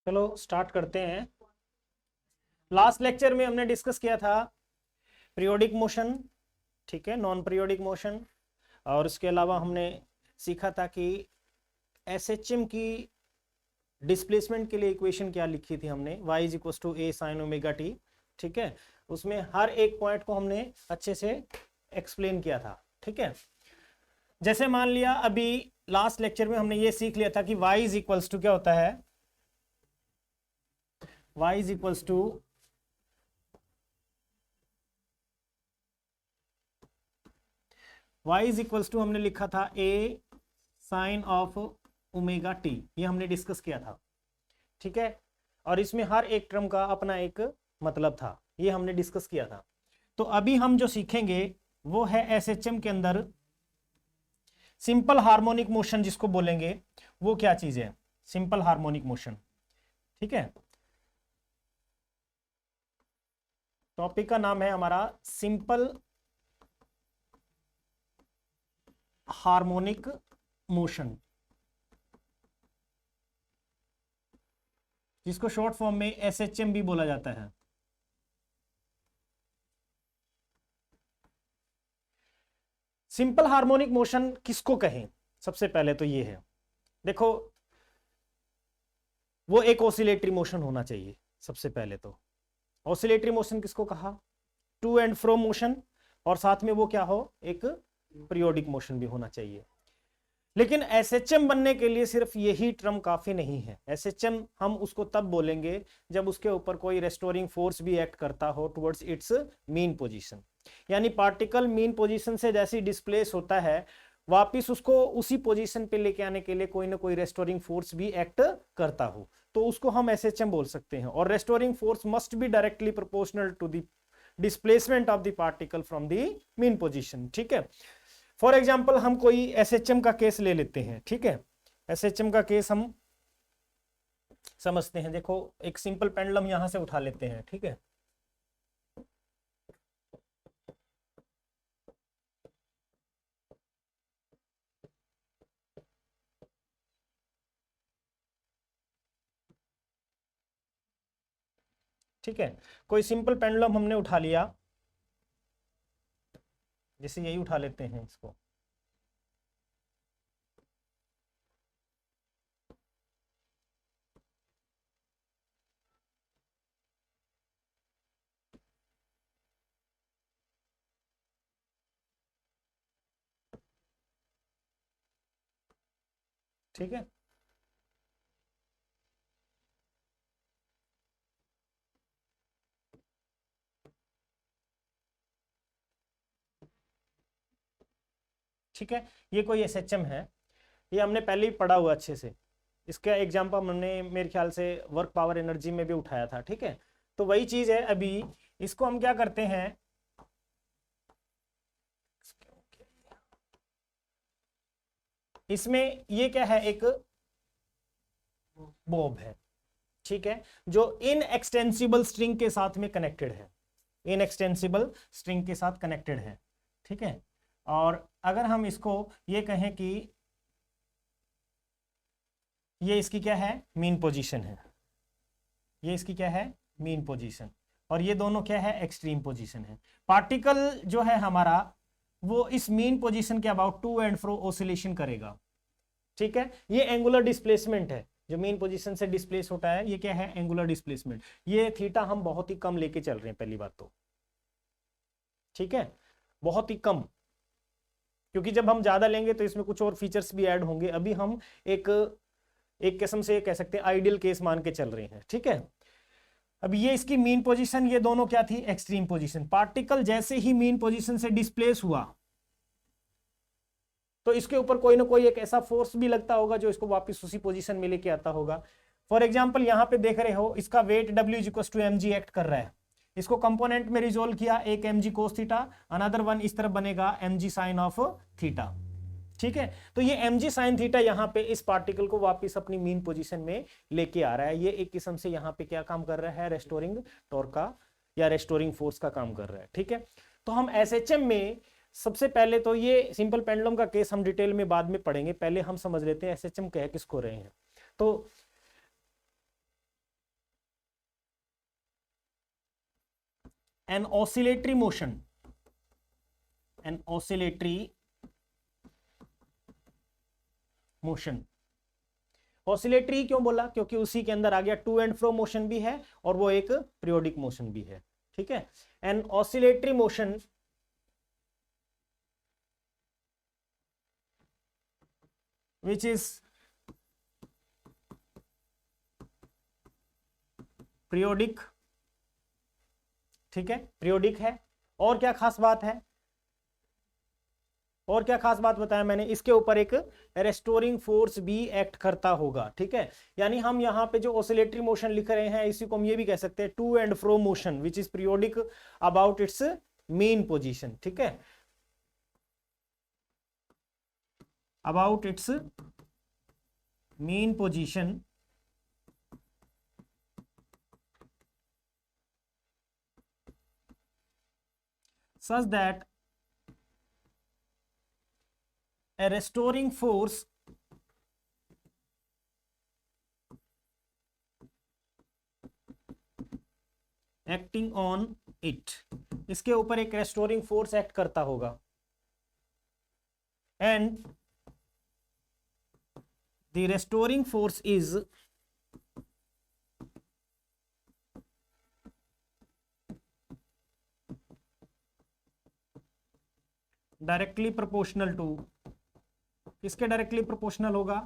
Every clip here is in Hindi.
चलो स्टार्ट करते हैं। लास्ट लेक्चर में हमने डिस्कस किया था पीरियोडिक मोशन, ठीक है, नॉन पीरियोडिक मोशन, और इसके अलावा हमने सीखा था कि एसएचएम की डिस्प्लेसमेंट के लिए इक्वेशन क्या लिखी थी हमने, y is equal to A sine omega T, ठीक है। उसमें हर एक पॉइंट को हमने अच्छे से एक्सप्लेन किया था, ठीक है। जैसे मान लिया अभी लास्ट लेक्चर में हमने ये सीख लिया था कि y इज इक्वल्स टू क्या होता है, y is equals to y is equals to हमने लिखा था a sine of omega t, ये हमने डिस्कस किया था, ठीक है। और इसमें हर एक टर्म का अपना एक मतलब था, ये हमने डिस्कस किया था। तो अभी हम जो सीखेंगे वो है एसएचएम के अंदर सिंपल हार्मोनिक मोशन, जिसको बोलेंगे वो क्या चीज है, सिंपल हार्मोनिक मोशन, ठीक है। टॉपिक का नाम है हमारा सिंपल हार्मोनिक मोशन, जिसको शॉर्ट फॉर्म में एसएचएम भी बोला जाता है। सिंपल हार्मोनिक मोशन किसको कहें, सबसे पहले तो ये है, देखो वो एक ऑसिलेटरी मोशन होना चाहिए। सबसे पहले तो ऑसिलेटरी मोशन किसको कहा, टू एंड फ्रो मोशन, और साथ में वो क्या हो, एक पीरियोडिक मोशन भी होना चाहिए। लेकिन एसएचएम बनने के लिए सिर्फ यही टर्म काफी नहीं है। एसएचएम हम उसको तब बोलेंगे जब उसके ऊपर कोई रेस्टोरिंग फोर्स भी एक्ट करता हो टुवर्ड्स इट्स मीन पोजीशन, यानी पार्टिकल मीन पोजीशन से जैसे डिस्प्लेस होता है वापिस उसको उसी पोजीशन पे लेके आने के लिए कोई ना कोई रेस्टोरिंग फोर्स भी एक्ट करता हो, तो उसको हम एसएचएम बोल सकते हैं। और restoring force must be directly proportional to the displacement of the particle from the mean position, ठीक है। फॉर एग्जाम्पल हम कोई एसएचएम का केस ले लेते हैं, ठीक है। एसएचएम का केस हम समझते हैं। देखो एक सिंपल पेंडुलम यहां से उठा लेते हैं, ठीक है। ठीक है, कोई सिंपल पेंडुलम हमने उठा लिया, जैसे यही उठा लेते हैं इसको, ठीक है। ठीक है, ये कोई एसएचएम है, ये हमने पहले ही पढ़ा हुआ अच्छे से। इसका एग्जांपल हमने मेरे ख्याल से वर्क पावर एनर्जी में भी उठाया था, ठीक है। तो वही चीज है, अभी इसको हम क्या करते हैं, इसमें ये क्या है, एक बॉब है, ठीक है, जो इन एक्सटेंसिबल स्ट्रिंग के साथ में कनेक्टेड है, इन एक्सटेंसिबल स्ट्रिंग के साथ कनेक्टेड है, ठीक है। और अगर हम इसको ये कहें कि ये इसकी क्या है, मीन पोजीशन है, ये इसकी क्या है, मीन पोजीशन, और ये दोनों क्या है, एक्सट्रीम पोजीशन है। पार्टिकल जो है हमारा वो इस मीन पोजीशन के about to and fro oscillation करेगा, ठीक है। ये एंगुलर डिस्प्लेसमेंट है, जो मीन पोजीशन से डिस्प्लेस होता है, ये क्या है, एंगुलर डिस्प्लेसमेंट। ये थीटा हम बहुत ही कम लेके चल रहे हैं, पहली बात तो, ठीक है, बहुत ही कम, क्योंकि जब हम ज्यादा लेंगे तो इसमें कुछ और फीचर्स भी ऐड होंगे। अभी हम एक किस्म से कह सकते हैं आइडियल केस मान के चल रहे हैं, ठीक है। अब ये इसकी मीन पोजीशन, ये दोनों क्या थी, एक्सट्रीम पोजीशन। पार्टिकल जैसे ही मीन पोजीशन से डिस्प्लेस हुआ तो इसके ऊपर कोई ना कोई एक ऐसा फोर्स भी लगता होगा जो इसको वापस उसी पोजीशन में लेके आता होगा। फॉर एग्जांपल यहाँ पे देख रहे हो, इसका weight W equals to mg act कर रहा है। इसको कंपोनेंट में रिजोल्व किया, एक mg cos theta, another one इस तरफ बनेगा mg साइन ऑफ थीटा, ठीक है। तो ये mg साइन थीटा यहाँ पे इस पार्टिकल को वापस अपनी मीन पोजीशन में लेके आ रहा है। ये एक किस्म से यहाँ पे क्या काम कर रहा है, रेस्टोरिंग टॉर्क का या रेस्टोरिंग फोर्स का काम कर रहा है, ठीक है। तो हम एसएचएम में सबसे पहले तो ये सिंपल पेंडुलम का केस हम डिटेल में बाद में पढ़ेंगे, पहले हम समझ लेते हैं एसएचएम कह किसको रहे हैं। तो an oscillatory motion, an oscillatory motion. Oscillatory क्यों बोला? क्योंकि उसी के अंदर आ गया टू एंड फ्रो मोशन भी है और वो एक पीरियोडिक मोशन भी है. ठीक है, an oscillatory motion which is periodic. ठीक है, पीरियोडिक है. और क्या खास बात है? और क्या खास बात बताया मैंने? इसके ऊपर एक रेस्टोरिंग फोर्स भी एक्ट करता होगा. ठीक है, यानी हम यहाँ पे जो ऑसिलेटरी मोशन लिख रहे हैं इसी को हम ये भी कह सकते हैं to and fro motion which is periodic about its mean position. ठीक है, about its mean position such that a restoring force acting on it, इसके ऊपर एक restoring force एक्ट करता होगा. and the restoring force is directly proportional to. किसके डायरेक्टली प्रोपोर्शनल होगा?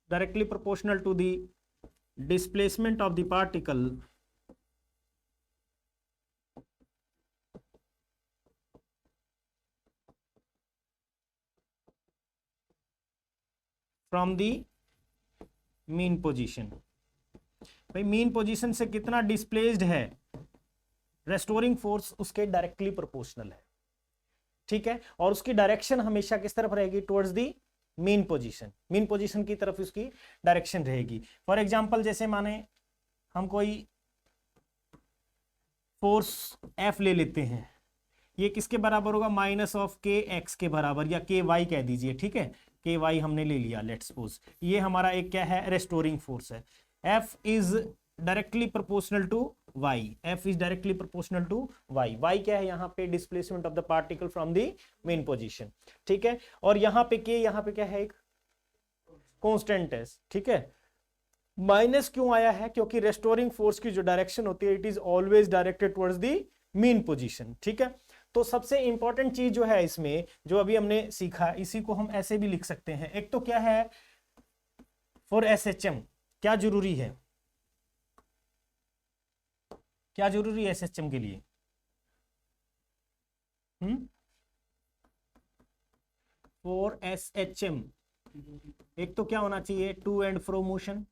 Directly proportional to the displacement of the particle from the mean position. भाई मीन पोजीशन से कितना डिस्प्लेस्ड है, रेस्टोरिंग फोर्स उसके डायरेक्टली प्रोपोर्शनल है. ठीक है, और उसकी डायरेक्शन हमेशा किस तरफ रहेगी? Towards the mean position. Mean position की तरफ उसकी डायरेक्शन रहेगी. फॉर एग्जांपल जैसे माने हम कोई फोर्स F ले लेते हैं, ये किसके बराबर होगा? माइनस ऑफ के एक्स के बराबर, या के वाई कह दीजिए. ठीक है, के वाई हमने ले लिया. लेट्स सपोज ये हमारा एक क्या है? रेस्टोरिंग फोर्स है. F is directly proportional to y. F is directly proportional to y. y क्या है यहाँ पे? Displacement of the particle from the main position. ठीक है, और यहाँ पे k, यहाँ पे क्या है? एक कांस्टेंट है. ठीक है, माइनस क्यों आया है? क्योंकि रेस्टोरिंग फोर्स की जो डायरेक्शन होती है it is always directed towards the main position. ठीक है, तो सबसे इंपॉर्टेंट चीज जो है इसमें जो अभी हमने सीखा, इसी को हम ऐसे भी लिख सकते हैं. एक तो क्या है? फॉर SHM क्या जरूरी है? क्या जरूरी है SHM के लिए? फॉर SHM एक तो क्या होना चाहिए? To and fro motion.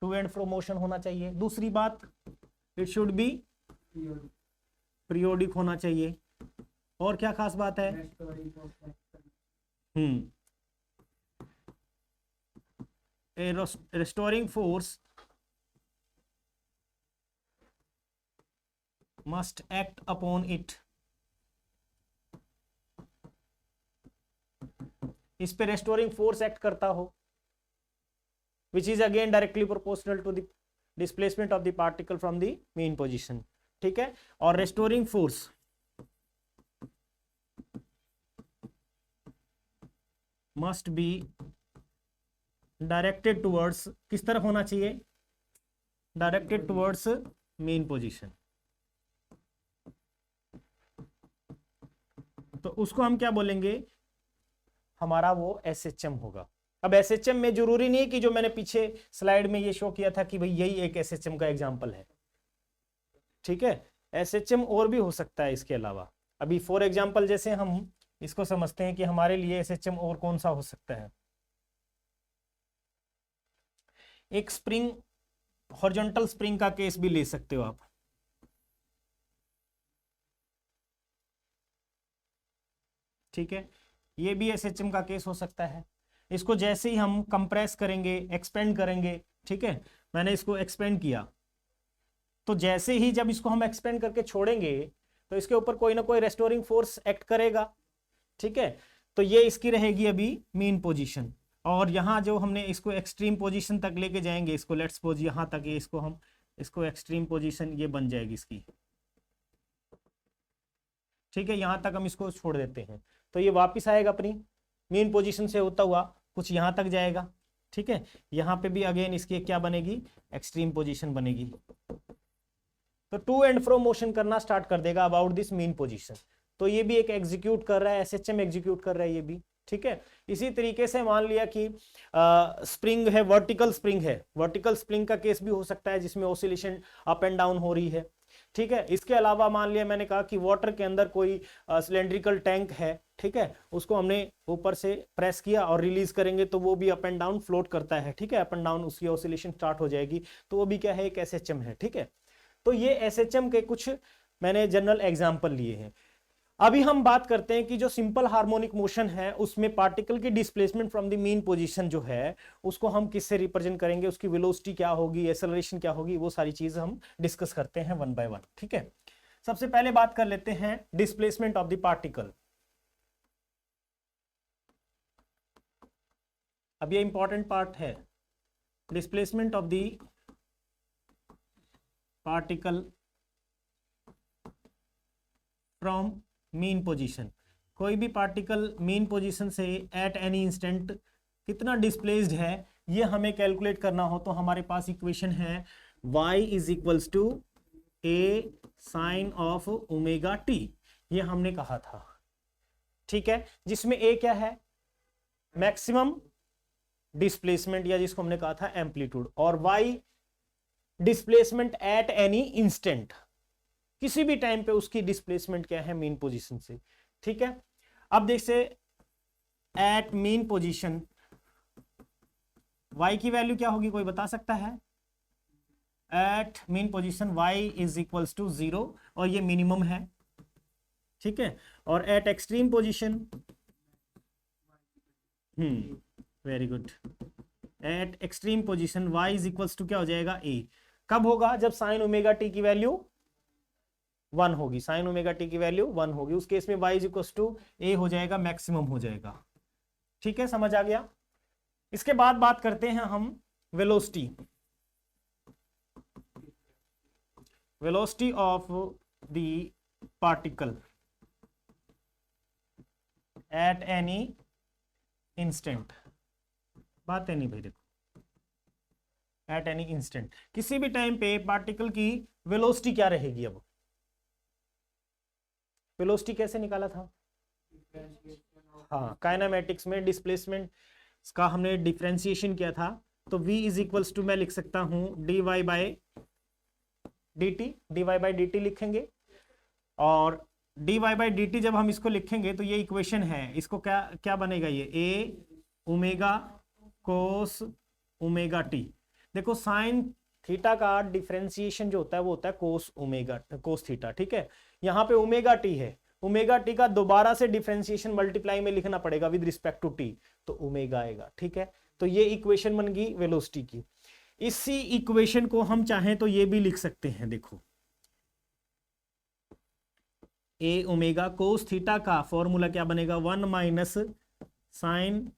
To and fro motion होना चाहिए. दूसरी बात, इट शुड बी पीरियोडिक होना चाहिए. और क्या खास बात है? A restoring force must act upon it. इस पे restoring force एक्ट करता हो which is again directly proportional to the displacement of the particle from the mean position. ठीक है, और restoring force must be directed towards, किस तरफ होना चाहिए? Directed towards main position. तो उसको हम क्या बोलेंगे? हमारा वो SHM होगा. अब SHM में जरूरी नहीं है कि जो मैंने पीछे स्लाइड में ये शो किया था कि भाई यही एक SHM का एग्जांपल है. ठीक है, SHM और भी हो सकता है इसके अलावा. अभी फॉर एग्जांपल जैसे हम इसको समझते हैं कि हमारे लिए SHM और कौन सा हो सकता है. एक स्प्रिंग, हॉरिजॉन्टल स्प्रिंग का केस भी ले सकते हो आप. ठीक है, ये भी SHM का केस हो सकता है. इसको जैसे ही हम कंप्रेस करेंगे, एक्सपेंड करेंगे, ठीक है, मैंने इसको एक्सपेंड किया, तो जैसे ही जब इसको हम एक्सपेंड करके छोड़ेंगे तो इसके ऊपर कोई ना कोई रेस्टोरिंग फोर्स एक्ट करेगा. ठीक है, तो ये इसकी रहेगी अभी मेन पोजीशन. और यहाँ जो हमने इसको एक्सट्रीम पोजीशन तक लेके जाएंगे, इसको लेट्स सपोज यहाँ तक, ये इसको हम इसको एक्सट्रीम पोजीशन ये बन जाएगी इसकी, ठीक है, यहाँ तक हम इसको छोड़ देते हैं, तो ये वापस आएगा अपनी मेन पोजीशन से होता हुआ कुछ यहाँ तक जाएगा, ठीक है। यहाँ पे भी अगेन इसकी क्या बनेगी, एक्सट्रीम पोजीशन बनेगी। तो टू एंड फ्रो मोशन करना स्टार्ट कर देगा अबाउट दिस मीन पोजीशन। तो ये भी एक एग्जीक्यूट कर रहा है, एसएचएम एग्जीक्यूट कर रहा है ये भी, ठीक है। इसी तरीके से मान लिया कि स्प्रिंग है, वर्टिकल स्प्रिंग है, वर्टिकल स्प्रिंग का केस भी हो सकता है जिसमें ऑसिलेशन अप एंड डाउन हो रही है, ठीक है। इसके अलावा मान लिया मैंने कहा कि वाटर के अंदर कोई सिलेंड्रिकल टैंक है, ठीक है, उसको हमने ऊपर से प्रेस किया और रिलीज करेंगे तो वो भी अप एंड डाउन फ्लोट करता है, ठीक है, अप एंड डाउन उसकी ऑसिलेशन स्टार्ट हो जाएगी, तो वो भी क्या है, एक एसएचएम है, ठीक है। तो ये एसएचएम के कुछ मैंने जनरल एग्जांपल लिए हैं। अभी हम बात करते हैं कि जो सिंपल हार्मोनिक मोशन है उसमें पार्टिकल की displacement from the mean position जो है उसको हम किससे रिप्रेजेंट करेंगे, उसकी वेलोसिटी क्या होगी, एक्सेलरेशन क्या होगी, वो सारी चीज हम डिस्कस करते हैं वन बाय वन, ठीक है। सबसे पहले बात कर लेते हैं डिस्प्लेसमेंट ऑफ द पार्टिकल। अब ये इंपॉर्टेंट पार्ट है, displacement of the particle from mean position. कोई भी पार्टिकल मीन पोजीशन से एट एनी इंस्टेंट कितना डिस्प्लेस्ड है ये हमें कैलकुलेट करना हो तो हमारे पास इक्वेशन है y is equals to a sine of omega t, ये हमने कहा था, ठीक है, जिसमें a क्या है, मैक्सिमम डिस्प्लेसमेंट या जिसको हमने कहा था एम्पलीट्यूड, और y displacement eight any instant, किसी भी टाइम पे उसकी डिस्प्लेसमेंट क्या है मीन पोजीशन से, ठीक है। अब देख से एट मीन पोजीशन y की वैल्यू क्या होगी, कोई बता सकता है? At mean position y is equals to 0 और ये मिनिमम है, ठीक है। और at extreme position, very good, at extreme position y is equals to क्या हो जाएगा, a। कब होगा, जब साइन ओमेगा टी की वैल्यू 1 होगी, साइन ओमेगा टी की वैल्यू 1 होगी, उस केस में y is equals to a हो जाएगा, मैक्सिमम हो जाएगा, ठीक है, समझ आ गया। इसके बाद बात करते हैं हम velocity, velocity of the particle at any instant. बात है नहीं भाई, देखो एट एनी इंस्टेंट, किसी भी टाइम पे पार्टिकल की वेलोसिटी क्या रहेगी। अब वेलोसिटी कैसे निकाला था, हाँ, काइनेमेटिक्स में डिस्प्लेसमेंट का हमने डिफरेंशिएशन किया था, तो v इज इक्वल्स टू मैं लिख सकता हूं dy बाई dt लिखेंगे, और dy बाई dt जब हम इसको लिखेंगे तो ये इक्वेशन है, इसको क्या क्या बनेगा, ये a omega cos omega t। देखो साइन थीटा का डिफरेंशिएशन जो होता है वो होता है कोस ओमेगा कोस थीटा, ठीक है। यहाँ पे ओमेगा टी है, ओमेगा टी का दोबारा से डिफरेंशिएशन मल्टीप्लाई में लिखना पड़ेगा विद रिस्पेक्ट टू टी, तो ओमेगा आएगा, ठीक है। तो ये इक्वेशन बन गई वेलोसिटी की। इसी इक्वेशन को हम चाहें तो ये भी लिख सकते हैं, देखो ए ओमेगा कोस थीटा का फॉर्मूला क्या बनेगा, 1 minus sign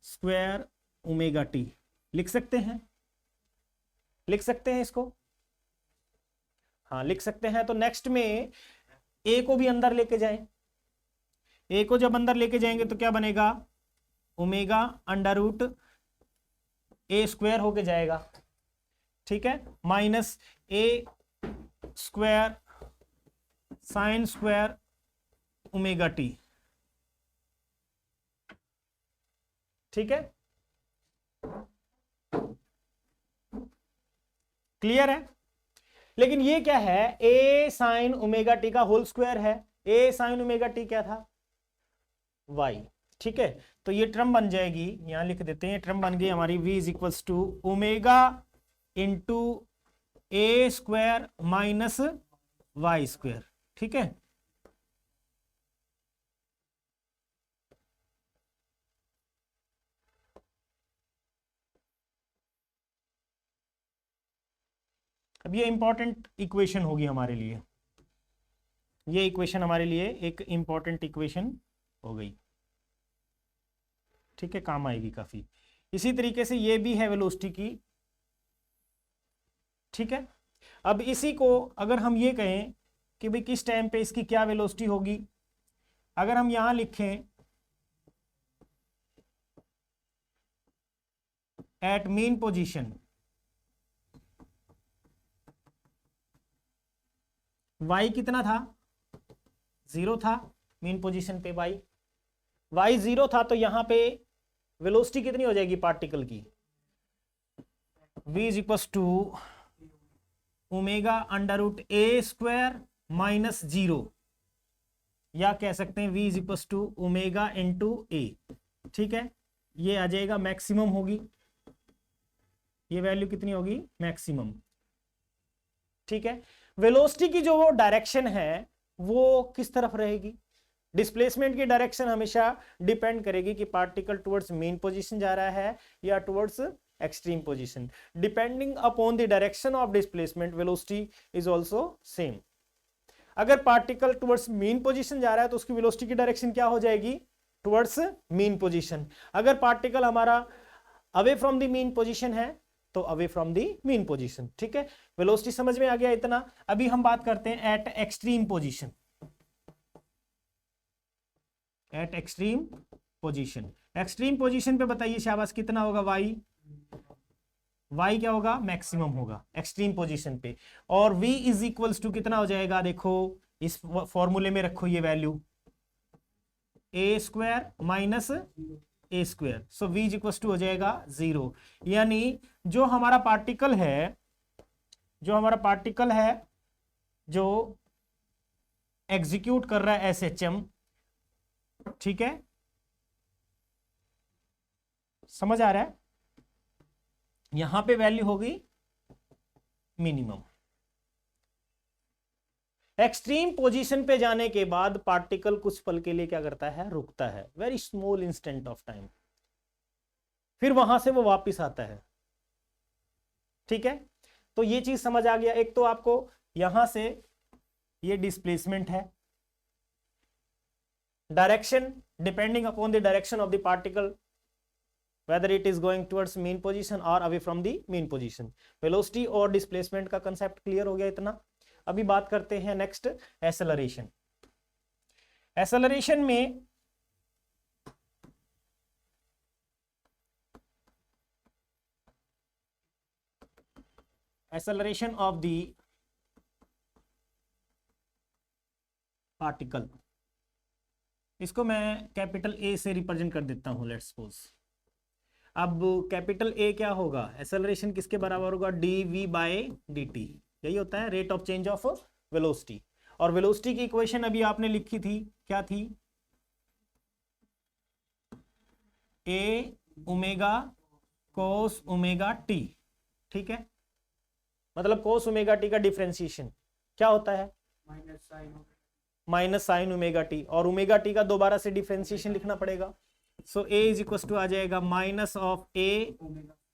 square omega T, लिख सकते हैं, लिख सकते हैं इसको, हाँ लिख सकते हैं। तो नेक्स्ट में ए को भी अंदर लेके जाएं, ए को जब अंदर लेके जाएंगे तो क्या बनेगा, ओमेगा अंडर रूट ए स्क्वायर होके जाएगा, ठीक है, माइनस ए square sine square omega T, ठीक है, क्लियर है। लेकिन ये क्या है, ए साइन ओमेगा टी का होल स्क्वायर है, ए साइन ओमेगा टी क्या था, y, ठीक है। तो ये टर्म बन जाएगी, यहां लिख देते हैं, टर्म बन गई हमारी v is equals to omega into a square minus Y square, ठीक है। अब ये इंपॉर्टेंट इक्वेशन होगी हमारे लिए, ये इक्वेशन हमारे लिए एक इंपॉर्टेंट इक्वेशन हो गई, ठीक है, काम आएगी काफी। इसी तरीके से ये भी है वेलोसिटी की, ठीक है। अब इसी को अगर हम ये कहें कि भाई किस टाइम पे इसकी क्या वेलोसिटी होगी, अगर हम यहां लिखें एट मीन पोजीशन, y कितना था, 0 था मीन पोजीशन पे, y 0 था, तो यहां पे वेलोसिटी कितनी हो जाएगी पार्टिकल की, v is equal to omega under root A square minus 0, या कह सकते हैं v is equal to omega into A, ठीक है। ये आ जाएगा मैक्सिमम होगी, ये वैल्यू कितनी होगी, मैक्सिमम, ठीक है। वेलोसिटी की जो वो डायरेक्शन है वो किस तरफ रहेगी, डिस्प्लेसमेंट की डायरेक्शन हमेशा डिपेंड करेगी कि पार्टिकल टुवर्ड्स मेन पोजीशन जा रहा है या towards extreme position. Depending upon the direction of displacement velocity is also same. अगर पार्टिकल टुवर्ड्स मेन पोजीशन जा रहा है तो उसकी वेलोसिटी की डायरेक्शन क्या हो जाएगी, टुवर्ड्स मेन पोजीशन। अगर पार्टिकल हमारा away from the main position है तो away from the main position, ठीक है। वेलोसिटी समझ में आ गया इतना। अभी हम बात करते हैं eight extreme position, eight extreme position. Extreme position पे बताइए शाबाश कितना होगा, y क्या होगा, मैक्सिमम होगा एक्सट्रीम पोजीशन पे। और v इज इक्वल्स टू कितना हो जाएगा, देखो इस फॉर्मूले में रखो ये वैल्यू, a square minus A square, so v is equals to हो जाएगा 0। यानी जो हमारा पार्टिकल है, जो एग्जीक्यूट कर रहा है SHM, ठीक है, समझ आ रहा है, यहां पे वैल्यू होगी मिनिमम। एक्सट्रीम पोजीशन पे जाने के बाद पार्टिकल कुछ पल के लिए क्या करता है, रुकता है, very small instant of time, फिर वहां से वो वापस आता है, ठीक है। तो ये चीज समझ आ गया। एक तो आपको यहां से ये डिस्प्लेसमेंट है, direction depending upon the direction of the particle whether it is going towards mean position or away from the mean position। Velocity और डिस्प्लेसमेंट का कंसेप्ट क्लियर हो गया इतना। अभी बात करते हैं नेक्स्ट एक्सेलरेशन। एक्सेलरेशन में एक्सेलरेशन ऑफ द पार्टिकल, इसको मैं कैपिटल ए से रिप्रेजेंट कर देता हूं, लेट्स सपोज। अब कैपिटल ए क्या होगा, एक्सेलरेशन किसके बराबर होगा, dv बाय dt, यही होता है rate of change of velocity. और वेलोसिटी की इक्वेशन अभी आपने लिखी थी, क्या थी, a omega cos omega T, ठीक है। मतलब कोस ओमेगा टी का डिफरेंशिएशन क्या होता है, माइनस साइन ओमेगा टी, और ओमेगा टी का दोबारा से डिफरेंशिएशन लिखना पड़ेगा। सो ए इज इक्वल टू आ जाएगा minus of A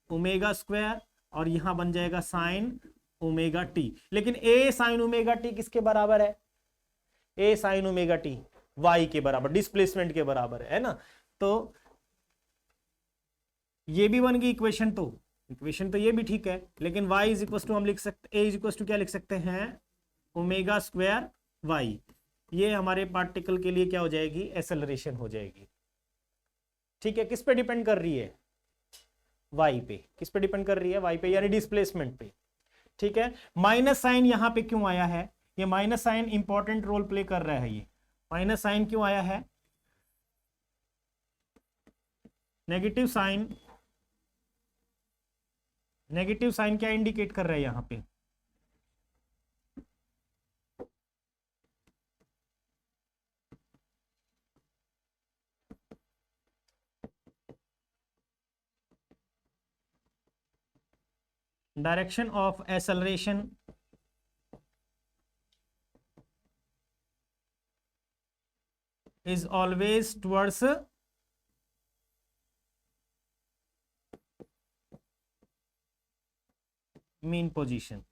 omega square, और यहां बन जाएगा साइन ओमेगा टी। लेकिन ए साइन ओमेगा टी किसके बराबर है, A sine omega T Y के बराबर, डिस्प्लेसमेंट के बराबर है ना। तो ये भी बन गई इक्वेशन, तो इक्वेशन तो ये भी ठीक है, लेकिन y इज इक्वल टू हम लिख सकते, a इज इक्वल टू क्या लिख सकते हैं, ओमेगा स्क्वायर y। ये हमारे पार्टिकल के लिए क्या हो जाएगी, एक्सेलरेशन हो जाएगी, ठीक है। किस पे डिपेंड कर रही है, y पे। किस पे डिपेंड कर रही है, y पे, यानी डिस्प्लेसमेंट पे, ठीक है। माइनस साइन यहां पे क्यों आया है, ये minus sign important role play कर रहा है। ये माइनस साइन क्यों आया है, नेगेटिव साइन क्या इंडिकेट कर रहा है यहां पे, direction of acceleration is always towards mean position,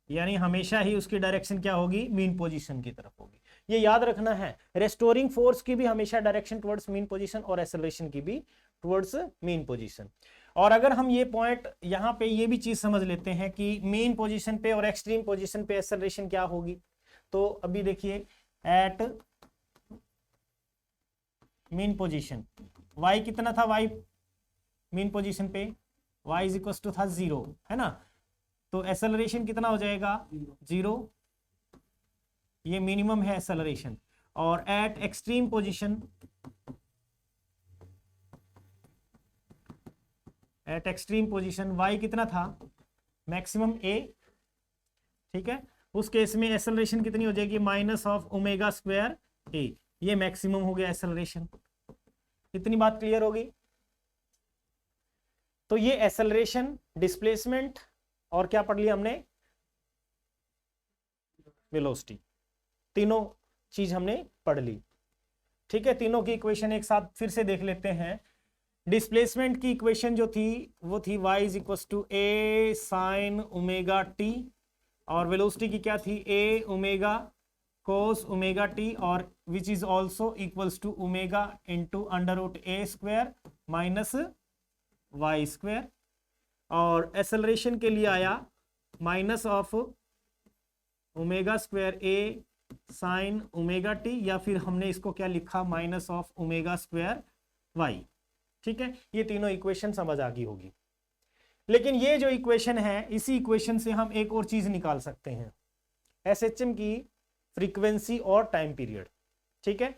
यानी हमेशा ही उसकी डायरेक्शन क्या होगी, मीन पोजीशन की तरफ होगी। ये याद रखना है, रेस्टोरिंग फोर्स की भी हमेशा डायरेक्शन टुवर्ड्स मीन पोजीशन और एक्सेलरेशन की भी टुवर्ड्स मीन पोजीशन। और अगर हम ये पॉइंट यहाँ पे ये भी चीज समझ लेते हैं कि मीन पोजीशन पे और एक्सट्रीम पोजीशन पे एक्सेलरेशन क्या होगी, तो अभी देखिए एट मीन पोजीशन y कितना था, y मीन पोजीशन पे y इज इक्वल टू था 0, है ना, तो एक्सेलरेशन कितना हो जाएगा 0, ये मिनिमम है एक्सेलरेशन। और at extreme position, eight extreme position y कितना था मैक्सिमम a, ठीक है, उस केस में एक्सेलरेशन कितनी हो जाएगी minus of omega square a, ये मैक्सिमम हो गया एक्सेलरेशन। इतनी बात क्लियर होगी। तो ये एक्सेलरेशन, डिस्प्लेसमेंट और क्या पढ़ लिया हमने, वेलोसिटी, तीनों चीज हमने पढ़ ली। ठीक है, तीनों की इक्वेशन एक साथ फिर से देख लेते हैं। डिस्प्लेसमेंट की इक्वेशन जो थी वो थी y is equal to A sine omega T, और वेलोसिटी की क्या थी a omega cos omega T, और which is also equals to omega into under root A square minus Y square. और एक्सेलरेशन के लिए आया minus of omega square A sine omega T, या फिर हमने इसको क्या लिखा minus of omega square Y. ठीक है, ये तीनों इक्वेशन समझ आ गई होगी। लेकिन ये जो इक्वेशन है, इसी इक्वेशन से हम एक और चीज निकाल सकते हैं, एसएचएम की फ्रीक्वेंसी और टाइम पीरियड। ठीक है,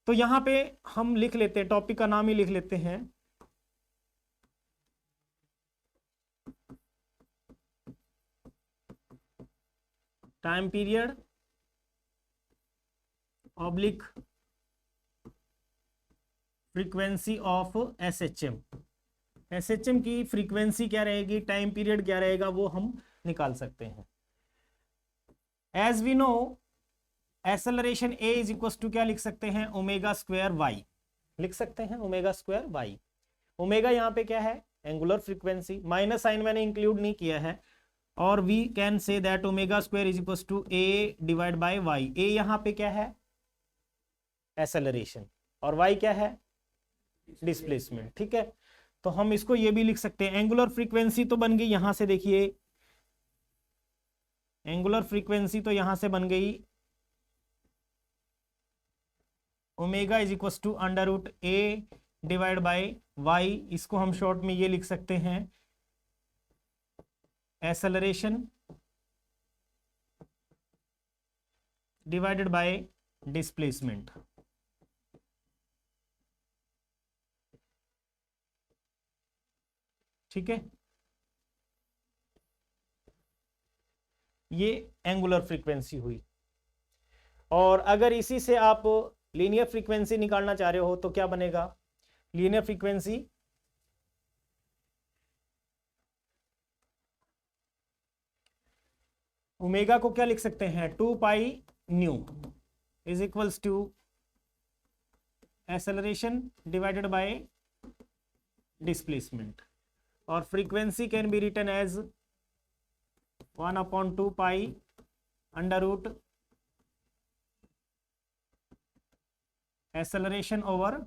तो यहां पे हम लिख लेते हैं, टॉपिक का नाम ही लिख लेते हैं time period oblique frequency of SHM. SHM की फ्रीक्वेंसी क्या रहेगी, टाइम पीरियड क्या रहेगा, वो हम निकाल सकते हैं। As we know acceleration a is equal to क्या लिख सकते हैं, ओमेगा स्क्वायर वाई लिख सकते हैं, ओमेगा स्क्वायर वाई। ओमेगा यहाँ पे क्या है, एंगुलर फ्रीक्वेंसी, माइनस साइन मैंने इंक्लूड नहीं किया है, और we can say that omega square is equal to A divide by Y. ए यहाँ पे क्या है एक्सेलरेशन, और वाई क्या है डिस्प्लेसमेंट। ठीक है, तो हम इसको ये भी लिख सकते हैं, एंगुलर फ्रीक्वेंसी तो बन गई यहां से, देखिए एंगुलर फ्रीक्वेंसी तो यहां से बन गई omega is equal to under root a divide by y. इसको हम शॉर्ट में ये लिख सकते हैं एक्सेलरेशन डिवाइडेड बाय डिस्प्लेसमेंट। ठीक है, ये एंगुलर फ्रीक्वेंसी हुई। और अगर इसी से आप लीनियर फ्रीक्वेंसी निकालना चाह रहे हो तो क्या बनेगा, लीनियर फ्रीक्वेंसी ओमेगा को क्या लिख सकते हैं 2 pi nu is equals to acceleration divided by displacement, और frequency can be written as 1/2 pi under root acceleration over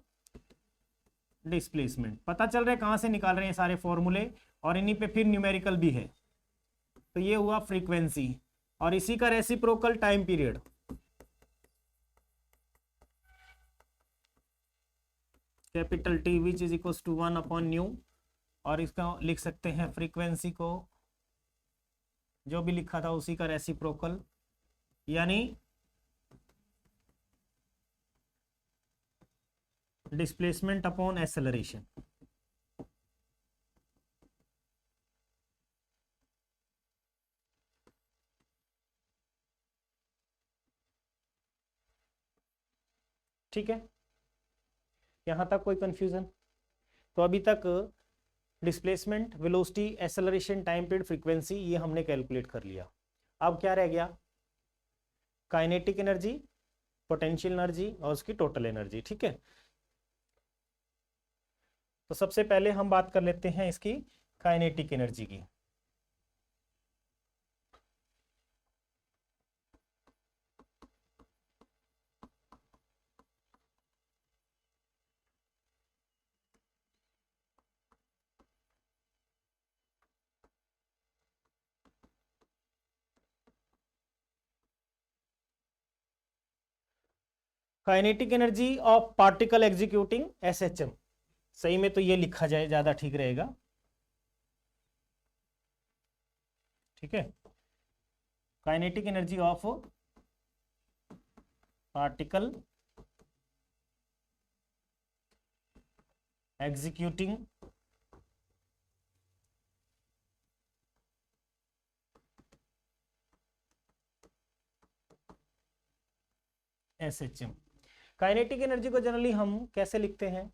displacement. पता चल रहा है कहां से निकाल रहे हैं सारे फॉर्मूले, और इन्हीं पे फिर न्यूमेरिकल भी है। तो ये हुआ फ्रीक्वेंसी, और इसी का reciprocal time period. Capital T which is equal to 1/न्यू, और इसका लिख सकते हैं फ्रीक्वेंसी को जो भी लिखा था उसी का रेसिप्रोकल, यानी डिस्प्लेसमेंट अपॉन एक्सेलरेशन। ठीक है, यहां तक कोई कंफ्यूजन? तो अभी तक displacement, velocity, acceleration, time period, frequency, ये हमने कैलकुलेट कर लिया। अब क्या रह गया, काइनेटिक एनर्जी, पोटेंशियल एनर्जी और उसकी टोटल एनर्जी। ठीक है, तो सबसे पहले हम बात कर लेते हैं इसकी काइनेटिक एनर्जी की। Kinetic energy of particle executing SHM, सही में तो ये लिखा जाए ज्यादा ठीक रहेगा, ठीक है। Kinetic energy of particle executing SHM. Kinetic energy को जनरली हम कैसे लिखते हैं,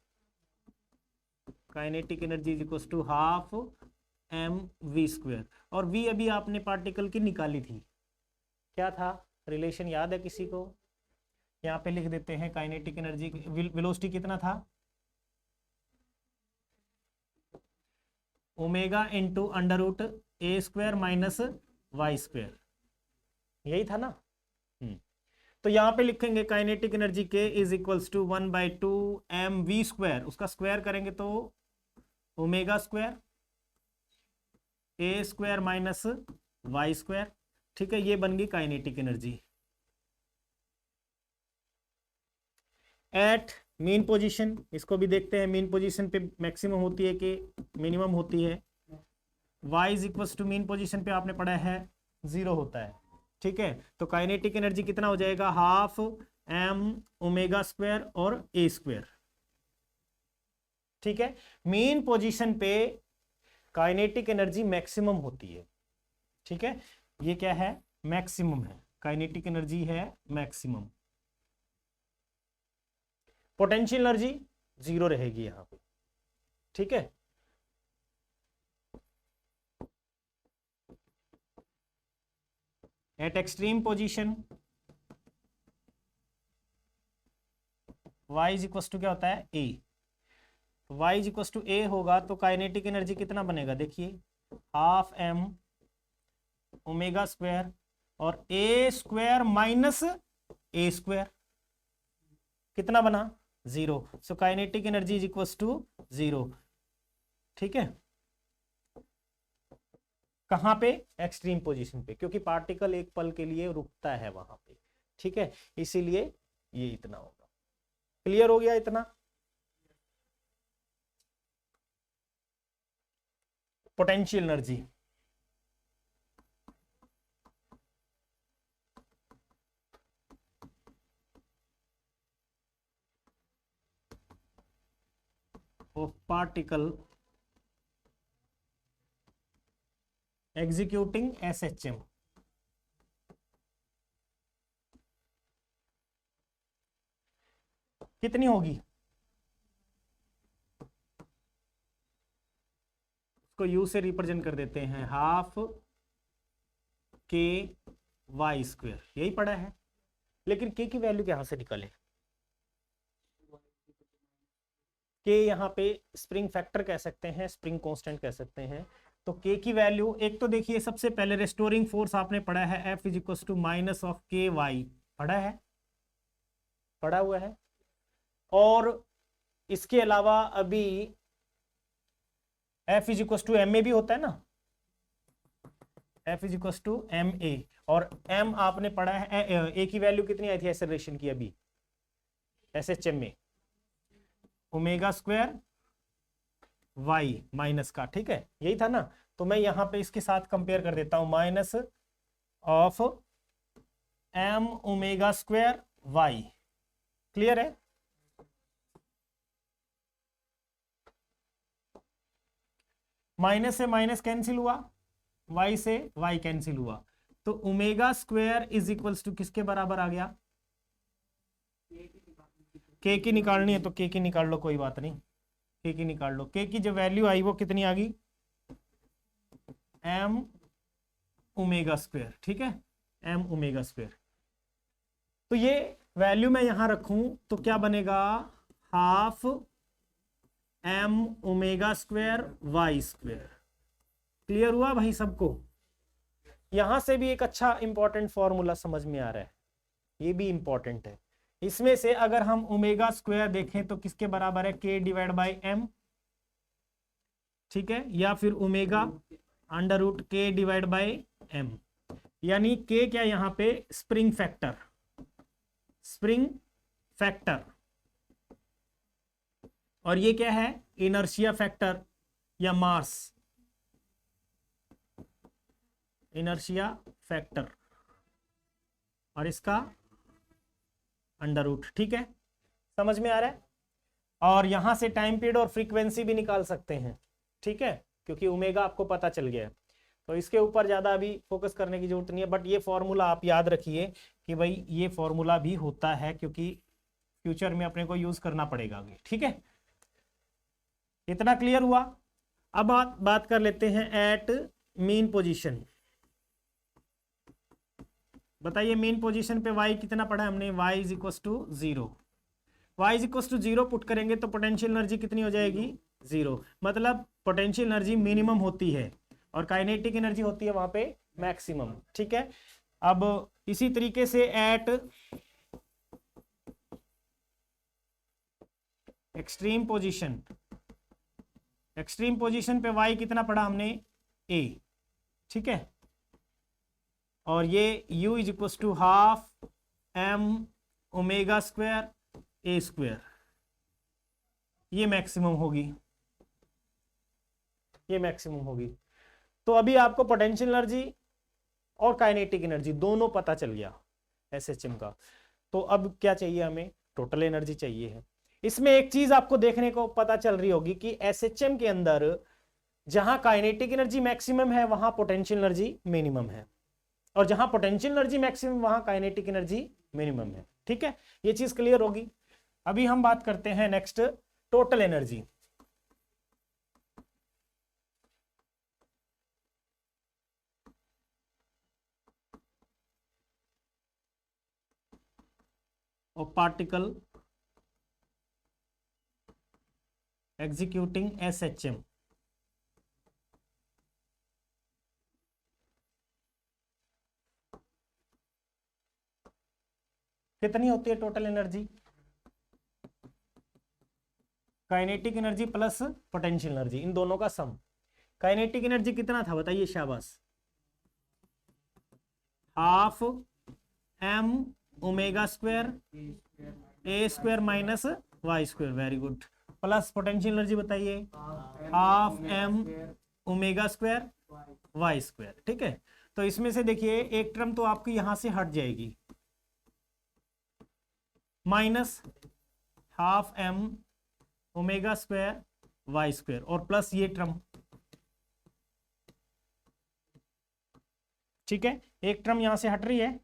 kinetic energy is equal to half m v square, और वी अभी आपने पार्टिकल की निकाली थी, क्या था रिलेशन याद है किसी को? यहाँ पे लिख देते हैं काइनेटिक एनर्जी, वेलोसिटी कितना था, ओमेगा इंटू अंडर रूट ए स्क्वायर माइनस वाई स्क्वायर, यही था ना। तो यहाँ पे लिखेंगे kinetic energy K is equals to 1/2 m v square, उसका स्क्वायर करेंगे तो omega square a square minus Y square, ठीक है। ये बन गई kinetic energy at mean position. इसको भी देखते हैं, मीन पोजीशन पे मैक्सिमम होती है कि मिनिमम होती है। y is equals to mean position पे आपने पढ़ा है 0 होता है, ठीक है। तो काइनेटिक एनर्जी कितना हो जाएगा, हाफ एम ओमेगा स्क्वायर और ए स्क्वायर, ठीक है। मीन पोजीशन पे काइनेटिक एनर्जी मैक्सिमम होती है, ठीक है। ये क्या है, मैक्सिमम है, काइनेटिक एनर्जी है मैक्सिमम। पोटेंशियल एनर्जी 0 रहेगी यहां पे, ठीक है। At extreme position y is equal to क्या होता है a, y is equal to a होगा तो काइनेटिक एनर्जी कितना बनेगा, देखिए हाफ एम ओमेगा स्क्वायर और a square minus A square, कितना बना 0। So kinetic energy is equal to 0, ठीक है। कहां पे, एक्सट्रीम पोजीशन पे, क्योंकि पार्टिकल एक पल के लिए रुकता है वहां पे, ठीक है, इसीलिए ये इतना होगा। क्लियर हो गया इतना? Potential energy of particle executing SHM, कितनी होगी, उसको यू से रिप्रेजेंट कर देते हैं, हाफ के वाई स्क्वायर, यही पड़ा है। लेकिन के की वैल्यू यहां से निकले, के यहाँ पे स्प्रिंग फैक्टर कह सकते हैं, स्प्रिंग कांस्टेंट कह सकते हैं। तो के की वैल्यू एक तो देखिए, सबसे पहले रेस्टोरिंग फोर्स आपने पढ़ा है F is equal to minus of k y, पढ़ा है, पढ़ा हुआ है। और इसके अलावा अभी F is equal to m a भी होता है ना, F is equal to m a, और M आपने पढ़ा है, ए की वैल्यू कितनी आई थी एक्सेलरेशन की अभी एसएचएम में, ओमेगा स्क्वायर वाई माइनस का, ठीक है, यही था ना। तो मैं यहां पे इसके साथ कंपेयर कर देता हूं, minus of m omega square y, clear है। माइनस से माइनस कैंसिल हुआ, वाई से वाई कैंसिल हुआ, तो omega square is equals to किसके बराबर आ गया, के की निकालनी है तो के की निकाल लो, कोई बात नहीं, के की निकाल लो। के की जो वैल्यू आई वो कितनी आ गई, एम ओमेगा स्क्वायर, ठीक है, एम ओमेगा स्क्वायर। तो ये वैल्यू मैं यहां रखूं तो क्या बनेगा, half m omega square y square. Clear हुआ भाई सबको? यहां से भी एक अच्छा इंपॉर्टेंट फॉर्मूला समझ में आ रहा है, ये भी इंपॉर्टेंट है। इसमें से अगर हम ओमेगा स्क्वायर देखें तो किसके बराबर है, के डिवाइड बाई एम, ठीक है, या फिर ओमेगा अंडर रूट के डिवाइड बाई एम, यानी के क्या यहां पे स्प्रिंग फैक्टर, स्प्रिंग फैक्टर, और ये क्या है, इनर्शिया फैक्टर या मास, इनर्शिया फैक्टर, और इसका अंडर रूट। ठीक है, समझ में आ रहा है। और यहां से टाइम पीरियड और फ्रीक्वेंसी भी निकाल सकते हैं, ठीक है, क्योंकि ओमेगा आपको पता चल गया है, तो इसके ऊपर ज्यादा अभी फोकस करने की जरूरत नहीं है। बट ये फॉर्मूला आप याद रखिए कि भाई ये फॉर्मूला भी होता है, क्योंकि फ्यूचर में अपने को यूज करना पड़ेगा अभी। ठीक है, इतना क्लियर हुआ। अब बात कर लेते हैं एट मीन पोजीशन। बताइए मीन पोजीशन पे y कितना पढ़ा हमने, y is equal to 0। y is equal to 0 put करेंगे तो पोटेंशियल एनर्जी कितनी हो जाएगी, 0। मतलब पोटेंशियल एनर्जी मिनिमम होती है और काइनेटिक एनर्जी होती है वहां पे मैक्सिमम। ठीक है, अब इसी तरीके से eight extreme position, extreme position पे y कितना पढ़ा हमने, a। ठीक है, और ये u is equal to half m omega square a square, ये मैक्सिमम होगी, ये मैक्सिमम होगी। तो अभी आपको पोटेंशियल एनर्जी और काइनेटिक एनर्जी दोनों पता चल गया एसएचएम का। तो अब क्या चाहिए हमें, टोटल एनर्जी चाहिए है। इसमें एक चीज आपको देखने को पता चल रही होगी कि एसएचएम के अंदर जहां काइनेटिक एनर्जी मैक्सिमम है वहां पोटेंशियल एनर्जी मिनिमम है, और जहां पोटेंशियल एनर्जी मैक्सिमम वहां काइनेटिक एनर्जी मिनिमम है। ठीक है, ये चीज क्लियर होगी। अभी हम बात करते हैं नेक्स्ट टोटल एनर्जी। और पार्टिकल एग्जीक्यूटिंग एसएचएम। कितनी होती है total energy, kinetic energy plus potential energy, इन दोनों का सम। काइनेटिक एनर्जी कितना था बताइए, शाबाश, half m omega square a square minus y square, very good, plus potential energy बताइए, half m omega square y square. ठीक है, तो इसमें से देखिए एक टर्म तो आपकी यहां से हट जाएगी, minus half m omega square y square, और प्लस ये टर्म। ठीक है, एक टर्म यहां से हट रही है,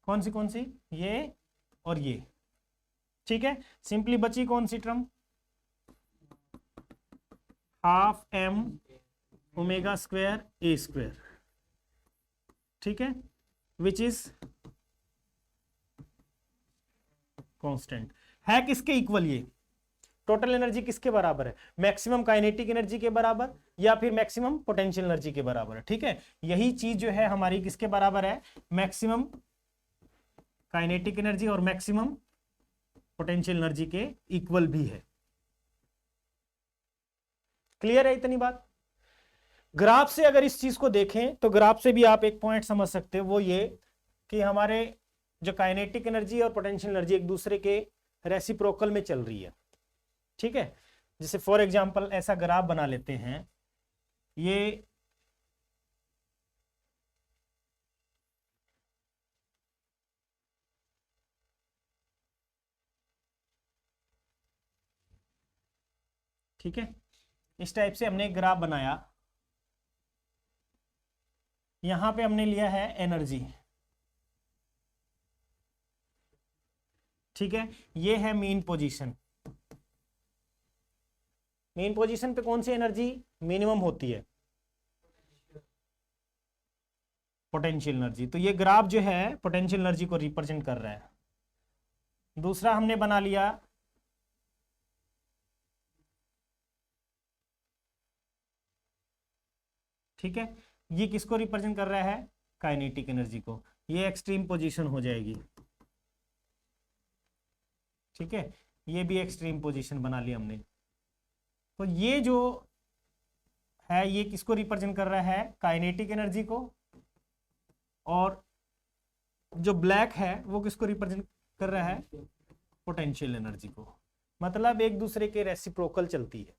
कौन सी, ये और ये। ठीक है, सिंपली बची कौन सी term, half m omega square a square. ठीक है, विच इज कांस्टेंट है, किसके इक्वल, ये टोटल एनर्जी किसके बराबर है, मैक्सिमम काइनेटिक एनर्जी के बराबर या फिर मैक्सिमम पोटेंशियल एनर्जी के बराबर है। ठीक है, यही चीज जो है हमारी किसके बराबर है, मैक्सिमम काइनेटिक एनर्जी और मैक्सिमम पोटेंशियल एनर्जी के इक्वल भी है। क्लियर है इतनी बात। ग्राफ से अगर इस चीज को देखें तो ग्राफ से भी आप एक पॉइंट समझ सकते हो, वो ये कि हमारे जो काइनेटिक एनर्जी और पोटेंशियल एनर्जी एक दूसरे के रेसिप्रोकल में चल रही है। ठीक है, जैसे फॉर एग्जांपल ऐसा ग्राफ बना लेते हैं, ये ठीक है, इस टाइप से हमने एक ग्राफ बनाया, यहां पे हमने लिया है एनर्जी। ठीक है, ये है मीन पोजीशन। मीन पोजीशन पे कौन सी एनर्जी मिनिमम होती है, पोटेंशियल एनर्जी। तो ये ग्राफ जो है पोटेंशियल एनर्जी को रिप्रेजेंट कर रहा है। दूसरा हमने बना लिया ठीक है, ये किसको रिप्रेजेंट कर रहा है, काइनेटिक एनर्जी को, ये एक्सट्रीम पोजीशन हो जाएगी। ठीक है, ये भी एक्सट्रीम पोजीशन बना ली हमने। तो ये जो है ये किसको रिप्रेजेंट कर रहा है, काइनेटिक एनर्जी को, और जो ब्लैक है वो किसको रिप्रेजेंट कर रहा है, पोटेंशियल एनर्जी को, मतलब एक दूसरे के रेसिप्रोकल चलती है।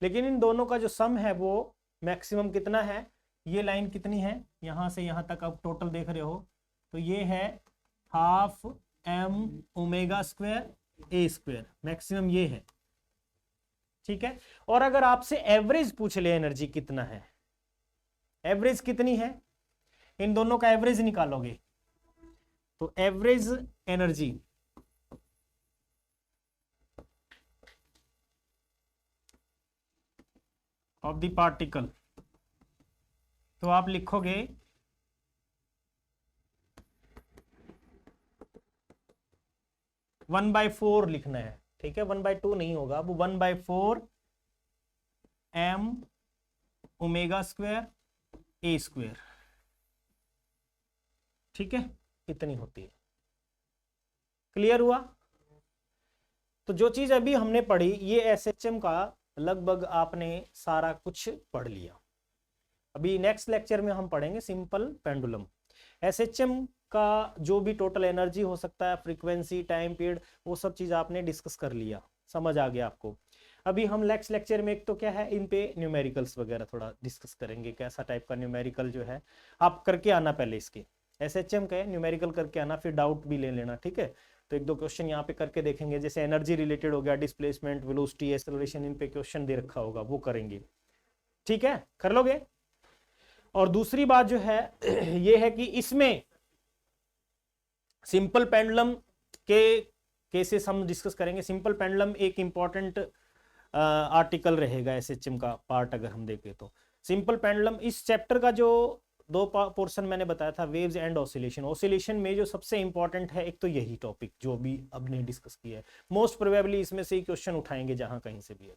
लेकिन इन दोनों का जो सम है वो मैक्सिमम कितना है, ये लाइन कितनी है, यहां से यहां तक आप टोटल देख रहे हो, तो ये है half m omega square a square, maximum ये है, ठीक है। और अगर आपसे एवरेज पूछ ले एनर्जी कितना है, एवरेज कितनी है, इन दोनों का एवरेज निकालोगे तो average energy of the particle, तो आप लिखोगे वन बाई फोर लिखना है, ठीक है, 1/2 नहीं होगा, अब 1/4 m omega square a square, ठीक है, इतनी होती है। क्लियर हुआ? तो जो चीज अभी हमने पढ़ी ये एसएचएम का लगभग आपने सारा कुछ पढ़ लिया। अभी नेक्स्ट लेक्चर में हम पढ़ेंगे सिंपल पेंडुलम। एसएचएम का जो भी टोटल एनर्जी हो सकता है, फ्रीक्वेंसी, टाइम पीरियड, वो सब चीज आपने डिस्कस कर लिया, समझ आ गया आपको। अभी हम नेक्स्ट लेक्चर में एक तो क्या है, इन पे न्यूमेरिकल्स वगैरह थोड़ा डिस्कस करेंगे, कैसा टाइप का न्यूमेरिकल जो है आप करके आना, पहले इसके एसएचएम का न्यूमेरिकल करके आना, फिर डाउट भी ले लेना, ठीक है। तो एक दो क्वेश्चन यहाँ पे करके देखेंगे, जैसे एनर्जी रिलेटेड हो गया, डिस्प्लेसमेंट, वेलोसिटी, एक्सेलरेशन, इन पे क्वेश्चन दे रखा होगा, वो करेंगे, ठीक है, कर लोगे। और दूसरी बात जो है ये है कि इसमें सिंपल पेंडुलम के केसेस हम डिस्कस करेंगे। सिंपल पेंडुलम एक इंपॉर्टेंट आर्टिकल रहेगा एसएचएम का पार्ट, अगर हम देखें तो सिंपल पेंडुलम इस चैप्टर का जो दो पोर्शन मैंने बताया था, वेव्स एंड ऑसिलेशन। ऑसिलेशन में जो सबसे इंपॉर्टेंट है एक तो यही टॉपिक जो भी अब ने डिस्कस किया है, मोस्ट प्रोबेबली इसमें से ही क्वेश्चन उठाएंगे जहां कहीं से भी है।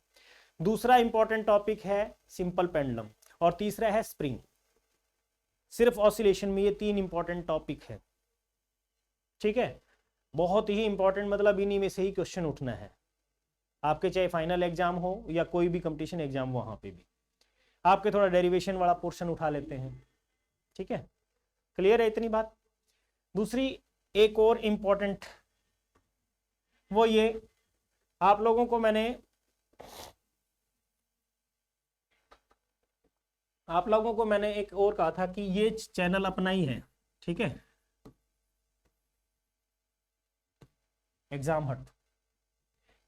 दूसरा इंपॉर्टेंट टॉपिक है सिंपल पेंडुलम, और तीसरा है स्प्रिंग। सिर्फ ऑसिलेशन में ये तीन इंपॉर्टेंट टॉपिक है, ठीक है, बहुत ही इंपॉर्टेंट, मतलब इन्हीं में से ही क्वेश्चन उठना है आपके, चाहे फाइनल एग्जाम हो या कोई भी कंपटीशन एग्जाम, वहां पे भी आपके थोड़ा डेरिवेशन वाला पोर्शन उठा लेते हैं, ठीक है। क्लियर है इतनी बात? दूसरी एक और इंपॉर्टेंट वो ये, आप लोगों को मैंने एक और कहा था कि ये चैनल अपना ही है, ठीक है, एग्जाम हट।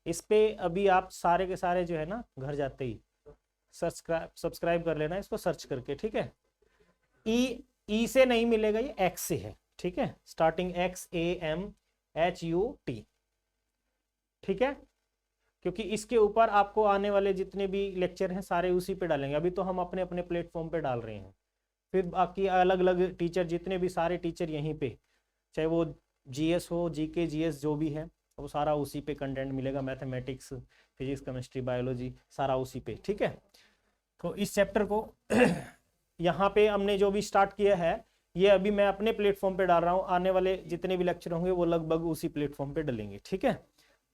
इस पे अभी आप सारे के सारे जो है ना, घर जाते ही सब्सक्राइब कर लेना इसको सर्च करके, ठीक है। ई से नहीं मिलेगा, ये एक्स से है, ठीक है, स्टार्टिंग XAMHUT, ठीक है, क्योंकि इसके ऊपर आपको आने वाले जितने भी लेक्चर हैं सारे उसी पे डालेंगे। अभी तो हम अपने अपने प्लेटफॉर्म पे डाल रहे हैं, फिर बाकी अलग अलग टीचर, जितने भी सारे टीचर यहीं पे, चाहे वो जीएस हो, जीके, जीएस जो भी है, वो सारा उसी पे कंटेंट मिलेगा, मैथमेटिक्स, फिजिक्स, केमिस्ट्री, बायोलॉजी, सारा उसी पे, ठीक है। तो इस चैप्टर को यहाँ पे हमने जो भी स्टार्ट किया है, ये अभी मैं अपने प्लेटफॉर्म पे डाल रहा हूँ, आने वाले जितने भी लेक्चर होंगे वो लगभग उसी प्लेटफॉर्म पे डलेंगे, ठीक है।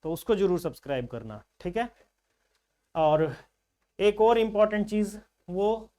तो उसको जरूर सब्सक्राइब करना, ठीक है। और एक और इम्पॉर्टेंट चीज, वो